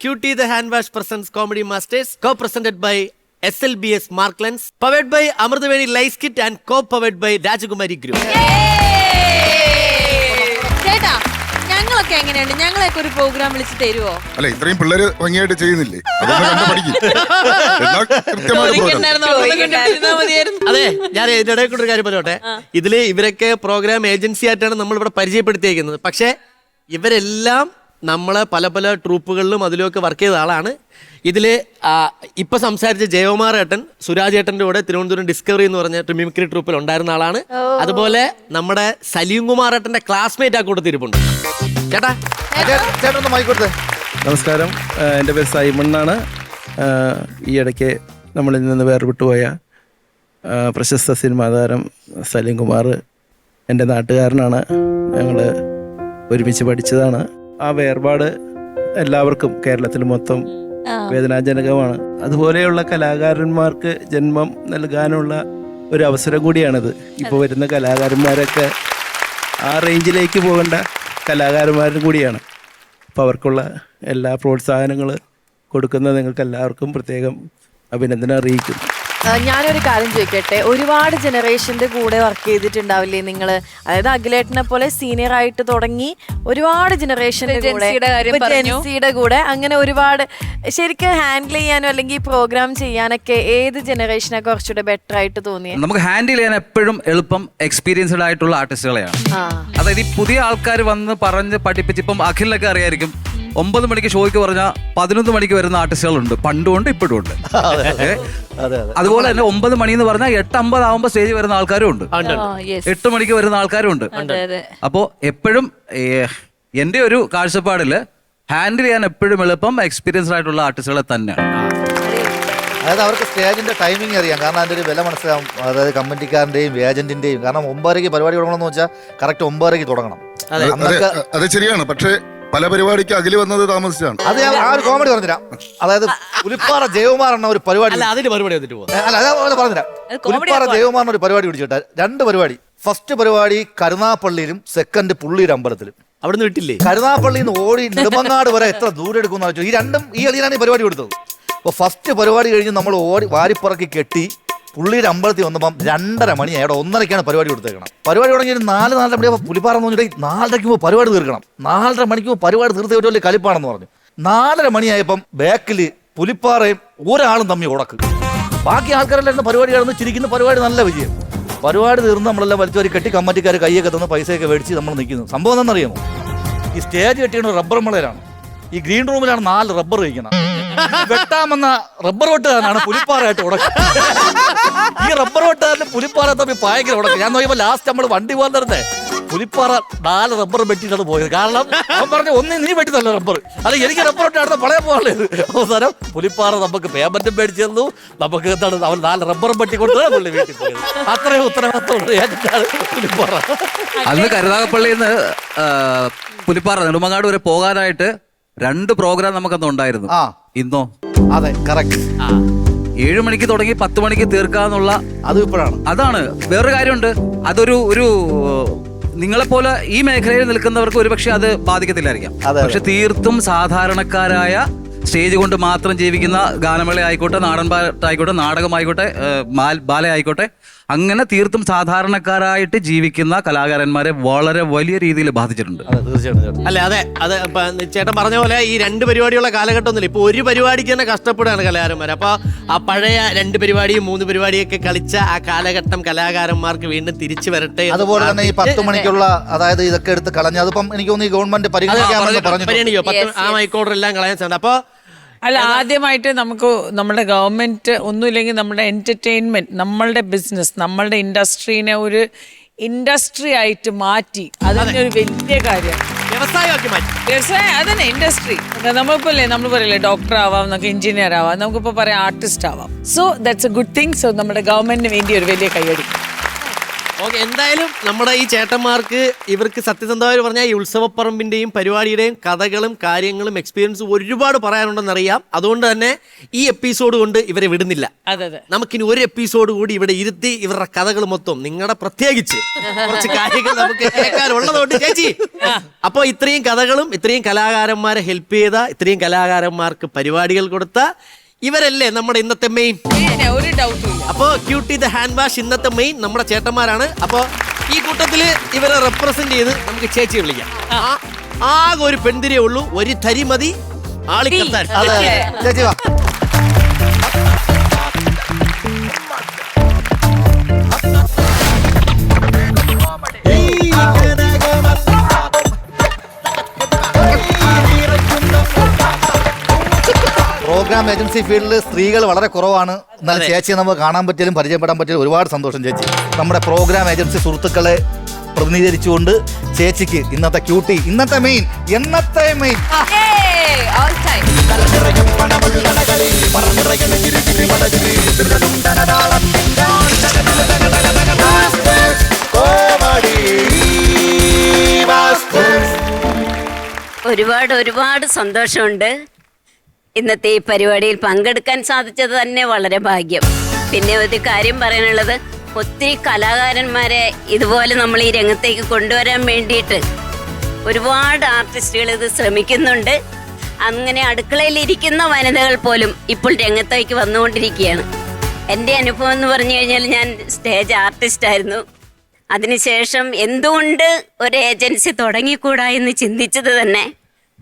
QT the Hand Wash presents Comedy Masters, co-presented by SLBS Marklands, powered by Amruthaveni Lice Kit and co-powered by Rajakumari Group. ചേട്ടാ ഞങ്ങളൊക്കെ എങ്ങനെയുണ്ട്? ഞങ്ങളൊക്കെ ഒരു programme വിളിച്ച് തരുവോ? അല്ല, ഇത്രയും പിള്ളേര് ഭംഗിയായിട്ട് ചെയ്യുന്നില്ലേ? അതെ, ഞാൻ ഇതിന്റെ ഇടയിൽ കൂടെ ഒരു കാര്യം പറയോട്ടെ. ഇതില് ഇവരൊക്കെ പ്രോഗ്രാം ഏജൻസി ആയിട്ടാണ് നമ്മൾ ഇവിടെ പരിചയപ്പെടുത്തിയേക്കുന്നത്. പക്ഷെ ഇവരെല്ലാം നമ്മളെ പല പല ട്രൂപ്പുകളിലും അതിലൊക്കെ വർക്ക് ചെയ്ത ആളാണ്. ഇതില് ഇപ്പൊ സംസാരിച്ച ജയകുമാർ ഏട്ടൻ സുരാജ് ഏട്ടന്റെ കൂടെ തിരുവനന്തപുരം ഡിസ്കവറി എന്ന് പറഞ്ഞ മിമിക്രി ട്രൂപ്പിൽ ഉണ്ടായിരുന്ന ആളാണ്. അതുപോലെ നമ്മുടെ സലീം കുമാർ ഏട്ടന്റെ ക്ലാസ്മേറ്റ് ആ കൂടെ ഇരിപ്പുണ്ട്. ചേട്ടാ ചേട്ടൻ മൈക്കോട്ടെ. നമസ്കാരം, എൻ്റെ പേര് സൈമണ്ണാണ്. ഈ ഇടയ്ക്ക് നമ്മളിൽ നിന്ന് വേർപെട്ടുപോയ പ്രശസ്ത സിനിമാ താരം സലീം കുമാർ എൻ്റെ നാട്ടുകാരനാണ്. ഞങ്ങൾ ഒരുമിച്ച് പഠിച്ചതാണ്. ആ വേർപാട് എല്ലാവർക്കും കേരളത്തിൽ മൊത്തം വേദനാജനകമാണ്. അതുപോലെയുള്ള കലാകാരന്മാർക്ക് ജന്മം നൽകാനുള്ള ഒരു അവസരം കൂടിയാണിത്. ഇപ്പോൾ വരുന്ന കലാകാരന്മാരൊക്കെ ആ റേഞ്ചിലേക്ക് പോകേണ്ട കലാകാരന്മാരും കൂടിയാണ്. അപ്പോൾ അവർക്കുള്ള എല്ലാ പ്രോത്സാഹനങ്ങൾ കൊടുക്കുന്ന നിങ്ങൾക്ക് എല്ലാവർക്കും പ്രത്യേകം അഭിനന്ദനം അറിയിക്കുന്നു. ഞാനൊരു കാര്യം ചോദിക്കട്ടെ, ഒരുപാട് ജനറേഷന്റെ കൂടെ വർക്ക് ചെയ്തിട്ടുണ്ടാവില്ലേ നിങ്ങൾ? അതായത് അഖിലേട്ടനെ പോലെ സീനിയർ ആയിട്ട് തുടങ്ങി ഒരുപാട് ജനറേഷന്റെ കൂടെ അങ്ങനെ ഒരുപാട് ശരിക്കും ഹാൻഡിൽ ചെയ്യാനോ അല്ലെങ്കിൽ പ്രോഗ്രാം ചെയ്യാനൊക്കെ ഏത് ജനറേഷനെ കുറച്ചുകൂടെ ബെറ്റർ ആയിട്ട് തോന്നിയത്? നമുക്ക് ഹാൻഡിൽ ചെയ്യാൻ എപ്പോഴും എളുപ്പം എക്സ്പീരിയൻസ്ഡ് ആയിട്ടുള്ള ആർട്ടിസ്റ്റുകളെയാണ്. അതായത് ഈ പുതിയ ആൾക്കാർ വന്ന് പറഞ്ഞ് പഠിപ്പിച്ച്, ഇപ്പം അഖിലിനൊക്കെ അറിയായിരിക്കും, 9 മണിക്ക് ഷോയ്ക്ക് പറഞ്ഞാൽ 11 മണിക്ക് വരുന്ന ആർട്ടിസ്റ്റുകളുണ്ട്. പണ്ടും ഉണ്ട്, ഇപ്പോഴും ഉണ്ട്. അതുപോലെ തന്നെ 9 മണി എന്ന് പറഞ്ഞാൽ 8:50 ആവുമ്പോൾ സ്റ്റേജിൽ വരുന്ന ആൾക്കാരും ഉണ്ട്, 8 മണിക്ക് വരുന്ന ആൾക്കാരും ഉണ്ട്. അപ്പോൾ എപ്പോഴും എൻ്റെ ഒരു കാഴ്ചപ്പാടില് ഹാൻഡിൽ ചെയ്യാൻ എപ്പോഴും എളുപ്പം എക്സ്പീരിയൻസ്ഡ് ആയിട്ടുള്ള ആർട്ടിസ്റ്റുകളെ തന്നെയാണ്. അതായത് അവർക്ക് സ്റ്റേജിന്റെ ടൈമിംഗ് അറിയാം, കാരണം അതിന്റെ ഒരു വില മനസ്സിലാവും. അതായത് കമ്മിറ്റിക്കാരന്റെയും ഏജന്റിന്റെയും, കാരണം 9:30 പരിപാടി തുടങ്ങണമെന്ന് വെച്ചാൽ കറക്റ്റ് 9:30 തുടങ്ങണം. അത് ശരിയാണ്. പക്ഷേ പല പരിപാടിക്ക് അകല് വന്നത് താമസിച്ചാണ്. അത് ഞാൻ ആ ഒരു കോമഡി പറഞ്ഞുതരാം. അതായത് പുലിപ്പാറ ജയകുമാർ എന്ന ഒരു പരിപാടി, പുലിപ്പാറ ജയകുമാറിന് ഒരു പരിപാടി പിടിച്ചിട്ട് 2 പരിപാടി. ഫസ്റ്റ് പരിപാടി കരുനാപ്പള്ളിയിലും, സെക്കൻഡ് പുള്ളിയുടെ അമ്പലത്തിലും. അവിടുന്ന് വിട്ടില്ലേ? കരുനാപ്പള്ളിയിൽ നിന്ന് ഓടി നെടുമങ്ങാട് വരെ എത്ര ദൂരം എടുക്കുന്ന ഈ രണ്ടും ഈ അളിയാണ് ഈ പരിപാടി കൊടുത്തത്. അപ്പോൾ ഫസ്റ്റ് പരിപാടി കഴിഞ്ഞ് നമ്മൾ ഓടി വാരിപ്പറക്കി കെട്ടി പുള്ളിയുടെ അമ്പലത്തിൽ വന്നപ്പം 2:30 മണിയായി. അവിടെ 1:30 പരിപാടി കൊടുത്തേക്കണം. പരിപാടി തുടങ്ങി 4:30 മണിയാകുമ്പോൾ പുലിപ്പാറ എന്ന് പറഞ്ഞിട്ട് 4:30 പരിപാടി തീർക്കണം. 4:30 മണിക്ക് പരിപാടി തീർത്ത് ഏറ്റവും വലിയ കളിപ്പാണെന്ന് പറഞ്ഞു. 4:30 മണിയായപ്പം ബാക്കിൽ പുലിപ്പാറയും ഒരാളും തമ്മിൽ ഉടക്ക്. ബാക്കി ആൾക്കാരെല്ലാം പരിപാടി കിടന്ന് ചിരിക്കുന്ന പരിപാടി നല്ല വിജയം. പരിപാടി തീർന്ന് നമ്മളെല്ലാം വലിച്ചവരി കെട്ടി കമ്മിറ്റിക്കാർ കൈയൊക്കെ തന്ന് പൈസയൊക്കെ മേടിച്ച് നമ്മൾ നിൽക്കുന്നു. സംഭവം എന്താണെന്നറിയാമോ? ഈ സ്റ്റേജ് കെട്ടിയാണ് റബ്ബർ മളയിലാണ്. ഈ ഗ്രീൻ റൂമിലാണ് 4 റബ്ബർ വയ്ക്കണം. വെട്ടാമെന്ന റബ്ബർ വെട്ടുകാരനാണ് പുലിപ്പാറയായിട്ട് ഉടക്കുക. ഈ റബ്ബർ വെട്ടുകാരന് പുലിപ്പാറ തമ്മിൽ ഭയങ്കര ഉടക്കുക. ഞാൻ നോക്കിയപ്പോൾ ലാസ്റ്റ് നമ്മൾ വണ്ടി പോകാൻ തരുന്നേ പുലിപ്പാറ 4 റബ്ബർ വെട്ടിയിട്ടാണ് പോയത്. കാരണം അവൻ പറഞ്ഞു, ഒന്ന് നീ വെട്ടിത്തല്ല റബ്ബർ, അല്ല എനിക്ക് റബ്ബർ വെട്ടി അടുത്ത പഴയ പോകാനുള്ളത്. അവസാനം പുലിപ്പാറ നമുക്ക് പേയ്മെന്റും മേടിച്ചു തന്നു. നമുക്ക് എന്താണ് അവൻ 4 റബ്ബറും വെട്ടി കൊടുത്തത് പുള്ളി വീട്ടിൽ പോയത്. അത്രയും ഉത്തരവാദിത്തമുള്ള ഏജന്റാണ് പുലിപ്പാറ. അന്ന് കരുനാഗപ്പള്ളിയിൽ നിന്ന് പുലിപ്പാറ നെടുമങ്ങാട് വരെ പോകാനായിട്ട് 2 പ്രോഗ്രാം നമുക്കന്ന് ഉണ്ടായിരുന്നു. ഇന്നോ? അതെ, കറക്റ്റ്. 7 മണിക്ക് തുടങ്ങി 10 മണിക്ക് തീർക്കാന്നുള്ള അത് ഇപ്പോഴാണ്. അതാണ് വേറൊരു കാര്യമുണ്ട്. അതൊരു നിങ്ങളെപ്പോലെ ഈ മേഖലയിൽ നിൽക്കുന്നവർക്ക് ഒരുപക്ഷെ അത് ബാധിക്കത്തില്ലായിരിക്കാം. പക്ഷെ തീർത്തും സാധാരണക്കാരായ സ്റ്റേജ് കൊണ്ട് മാത്രം ജീവിക്കുന്ന ഗാനമേള ആയിക്കോട്ടെ, നാടൻ പാട്ടായിക്കോട്ടെ, നാടകമായിക്കോട്ടെ, ബാല ആയിക്കോട്ടെ, അങ്ങനെ തീർത്തും സാധാരണക്കാരായിട്ട് ജീവിക്കുന്ന കലാകാരന്മാരെ വളരെ വലിയ രീതിയിൽ ബാധിച്ചിട്ടുണ്ട്. അല്ല അതെ, അത് ചേട്ടൻ പറഞ്ഞ പോലെ ഈ 2 പരിപാടിയുള്ള കാലഘട്ടം ഒന്നുമില്ല. ഇപ്പൊ ഒരു പരിപാടിക്ക് തന്നെ കഷ്ടപ്പെടുകയാണ് കലാകാരന്മാർ. അപ്പൊ ആ പഴയ 2 പരിപാടിയും 3 പരിപാടിയൊക്കെ കളിച്ച ആ കാലഘട്ടം കലാകാരന്മാർക്ക് വീണ്ടും തിരിച്ചു വരട്ടെ. അതുപോലെ തന്നെ ഈ 10 മണിക്കുള്ള, അതായത് ഇതൊക്കെ എടുത്ത് കളഞ്ഞ, അതിപ്പം എനിക്ക് തോന്നുന്നു ഈ ഗവൺമെന്റ് പരിഗണിക്കോ ആ മൈക്കോഡർ എല്ലാം കളയാൻ. അപ്പൊ അല്ല, ആദ്യമായിട്ട് നമുക്ക് നമ്മുടെ ഗവൺമെന്റ് ഒന്നുമില്ലെങ്കിൽ നമ്മുടെ എന്റർടൈൻമെന്റ്, നമ്മളുടെ ബിസിനസ്, നമ്മളുടെ ഇൻഡസ്ട്രീനെ ഒരു ഇൻഡസ്ട്രി ആയിട്ട് മാറ്റി. അതിന്റെ ഒരു വലിയ കാര്യം വ്യവസായമാക്കി മാറ്റി. വ്യവസായം അതന്നെ ഇൻഡസ്ട്രി. നമ്മളിപ്പോ നമ്മൾ പറയില്ലേ ഡോക്ടർ ആവാം, നമുക്ക് എഞ്ചിനീയർ ആവാം, നമുക്കിപ്പോ പറയാം ആർട്ടിസ്റ്റ് ആവാം. So that's A good thing. So നമ്മുടെ ഗവൺമെന്റിന് വേണ്ടി ഒരു വലിയ കൈയടി. ഓക്കെ, എന്തായാലും നമ്മുടെ ഈ ചേട്ടന്മാർക്ക് ഇവർക്ക് സത്യസന്ധമായി പറഞ്ഞാൽ ഈ ഉത്സവപ്പറമ്പിന്റെയും പരിപാടിയുടെയും കഥകളും കാര്യങ്ങളും എക്സ്പീരിയൻസും ഒരുപാട് പറയാനുണ്ടെന്ന് അറിയാം. അതുകൊണ്ട് തന്നെ ഈ എപ്പിസോഡ് കൊണ്ട് ഇവരെ വിടുന്നില്ല. അതെ. നമുക്കിനി ഒരു എപ്പിസോഡ് കൂടി ഇവിടെ ഇരുത്തി ഇവരുടെ കഥകൾ മൊത്തം നിങ്ങളുടെ പ്രത്യേകിച്ച് കുറച്ച് കാര്യങ്ങൾ നമുക്ക് കേൾക്കാനുള്ളതുകൊണ്ട് ചേച്ചി, അപ്പൊ ഇത്രയും കഥകളും ഇത്രയും കലാകാരന്മാരെ ഹെൽപ്പ് ചെയ്ത ഇത്രയും കലാകാരന്മാർക്ക് പരിപാടികൾ കൊടുത്ത ഇവരല്ലേ നമ്മുടെ ഇന്നത്തെ മെയിൻ. ഒരു ഡൗട്ടും ഇല്ല. അപ്പോ ക്യൂട്ടി ദ ഹാൻഡ് വാഷ് ഇന്നത്തെ മെയിൻ നമ്മുടെ ചേട്ടന്മാരാണ്. അപ്പോ ഈ കൂട്ടത്തില് ഇവരെ റെപ്രസെന്റ് ചെയ്ത് നമുക്ക് ചേച്ചി വിളിക്കാം. ആകെ ഒരു പെൺതിരിയേ ഉള്ളൂ, ഒരു തരി മതി ആളിക്കത്താൻ. അതെ ചേച്ചി വാ. പ്രോഗ്രാം ഏജൻസി ഫീൽഡിൽ സ്ത്രീകൾ വളരെ കുറവാണ്. എന്നാൽ ചേച്ചിയെ നമുക്ക് കാണാൻ പറ്റിയാലും പരിചയപ്പെടാൻ പറ്റിയാലും ഒരുപാട് സന്തോഷം ചേച്ചി. നമ്മുടെ പ്രോഗ്രാം ഏജൻസി സുഹൃത്തുക്കളെ പ്രതിനിധീകരിച്ചുകൊണ്ട് ചേച്ചിക്ക് ഇന്നത്തെ ക്യൂട്ടി, ഇന്നത്തെ മെയിൻ, എന്നത്തെ മെയിൻ ഒരുപാട് സന്തോഷമുണ്ട്. ഇന്നത്തെ ഈ പരിപാടിയിൽ പങ്കെടുക്കാൻ സാധിച്ചത് തന്നെ വളരെ ഭാഗ്യം. പിന്നെ ഒരു കാര്യം പറയാനുള്ളത്, ഒത്തിരി കലാകാരന്മാരെ ഇതുപോലെ നമ്മൾ ഈ രംഗത്തേക്ക് കൊണ്ടുവരാൻ വേണ്ടിയിട്ട് ഒരുപാട് ആർട്ടിസ്റ്റുകൾ ഇത് ശ്രമിക്കുന്നുണ്ട്. അങ്ങനെ അടുക്കളയിൽ ഇരിക്കുന്ന വനിതകൾ പോലും ഇപ്പോൾ രംഗത്തേക്ക് വന്നുകൊണ്ടിരിക്കുകയാണ്. എൻ്റെ അനുഭവം എന്ന് പറഞ്ഞു കഴിഞ്ഞാൽ ഞാൻ സ്റ്റേജ് ആർട്ടിസ്റ്റായിരുന്നു. അതിനുശേഷം എന്തുകൊണ്ട് ഒരു ഏജൻസി തുടങ്ങിക്കൂടാ എന്ന് ചിന്തിച്ചത് തന്നെ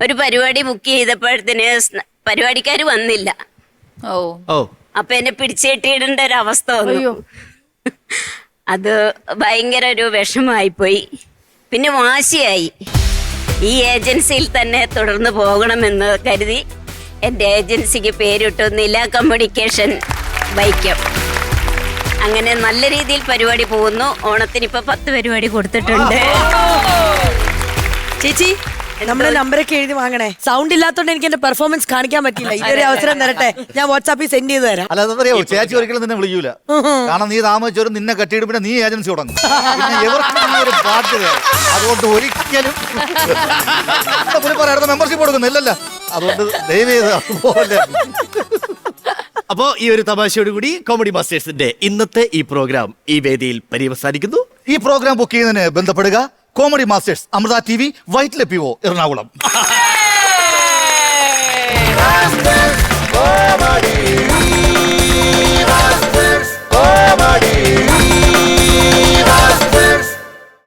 ഒരു പരിപാടി ബുക്ക് ചെയ്തപ്പോഴത്തേന് പരിപാടിക്കാർ വന്നില്ല. അപ്പൊ എന്നെ പിടിച്ചേട്ടിയിടേണ്ട ഒരു അവസ്ഥ വന്നു. അത് ഭയങ്കര ഒരു വിഷമമായിപ്പോയി. പിന്നെ വാശിയായി. ഈ ഏജൻസിയിൽ തന്നെ തുടർന്ന് പോകണമെന്ന് കരുതി എൻ്റെ ഏജൻസിക്ക് പേരിട്ടു നില കമ്മ്യൂണിക്കേഷൻ വൈക്കം. അങ്ങനെ നല്ല രീതിയിൽ പരിപാടി പോകുന്നു. ഓണത്തിന് ഇപ്പൊ 10 പരിപാടി കൊടുത്തിട്ടുണ്ട്. ചേച്ചി, നമ്മുടെ നമ്പറൊക്കെ എഴുതി വാങ്ങണേ. സൗണ്ട് ഇല്ലാത്തോണ്ട് എനിക്ക് എന്റെ പെർഫോമൻസ് കാണിക്കാൻ പറ്റില്ല. ഇതൊരു അവസരം തരട്ടെ, ഞാൻ വാട്സാപ്പിൽ സെൻഡ് ചെയ്ത് തരാം. അല്ല അതറിയാവോ, ചേച്ചി ഒരിക്കലും നിന്നെ വിളിക്കൂല. കാരണം നീ താമസിച്ചവരും നിന്നെ കെട്ടിയിട്ട് പിന്നെ നീ ഏജൻസി തുടങ്ങും. പിന്നെ എവർക്കും ഒരു ബാധ്യതയാണ്. അതുകൊണ്ട് ഒരിക്കലും പുള്ളിപ്പാരായിരുന്നു മെമ്പർഷിപ്പ് കൊടുക്കുന്നില്ലല്ലോ. അതുകൊണ്ട് ദയവ് ചെയ്ത് അതുപോലെ. അപ്പോ ഈ ഒരു തമാശയോട് കൂടി കോമഡി മാസ്റ്റേഴ്സിന്റെ ഇന്നത്തെ ഈ പ്രോഗ്രാം ഈ വേദിയിൽ പര്യവസാനിക്കുന്നു. ഈ പ്രോഗ്രാം ബുക്ക് ചെയ്യുന്നതിന് ബന്ധപ്പെടുക കോമഡി മാസ്റ്റേഴ്സ്, അമൃത TV, വൈറ്റിലെ PO, എറണാകുളം.